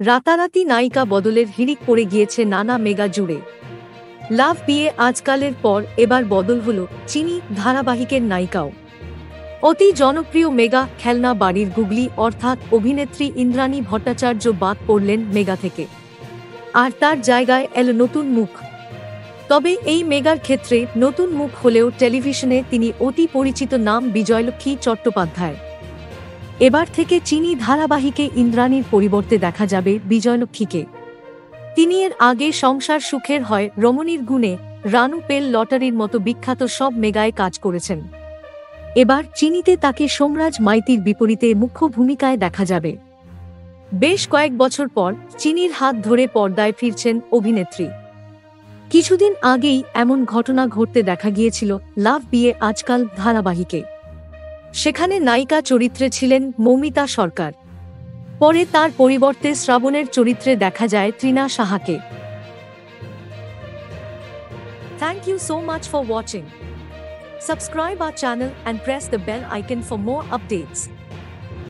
রাতারাতি নায়িকা বদলের হিড়িক পড়ে গিয়েছে নানা মেগা জুড়ে। লাভ বিয়ে আজকালের পর এবার বদল হল চিনি ধারাবাহিকের নায়িকাও। অতি জনপ্রিয় মেগা খেলনা বাড়ির গুগলি অর্থাৎ অভিনেত্রী ইন্দ্রাণী ভট্টাচার্য বাদ পড়লেন মেগা থেকে, আর তার জায়গায় এলো নতুন মুখ। তবে এই মেগার ক্ষেত্রে নতুন মুখ হলেও টেলিভিশনে তিনি অতি পরিচিত নাম বিজয়লক্ষ্মী চট্টোপাধ্যায়। এবার থেকে চিনি ধারাবাহিকে ইন্দ্রাণীর পরিবর্তে দেখা যাবে বিজয়লক্ষ্মীকে। তিনি এর আগে সংসার সুখের হয়, রমণীর গুণে, রানু পেল লটারির মতো বিখ্যাত সব মেগায় কাজ করেছেন। এবার চিনিতে তাকে সোমরাজ মাইতির বিপরীতে মুখ্য ভূমিকায় দেখা যাবে। বেশ কয়েক বছর পর চিনির হাত ধরে পর্দায় ফিরছেন অভিনেত্রী। কিছুদিন আগেই এমন ঘটনা ঘটতে দেখা গিয়েছিল লাভ বিয়ে আজকাল ধারাবাহিকে। সেখানে নায়িকা চরিত্রে ছিলেন মৌমিতা সরকার। পরে তার পরিবর্তে শ্রাবণের চরিত্রে দেখা যায় Trina সাহাকে। Thank you so much for watching. Subscribe our channel and press the bell icon for more updates.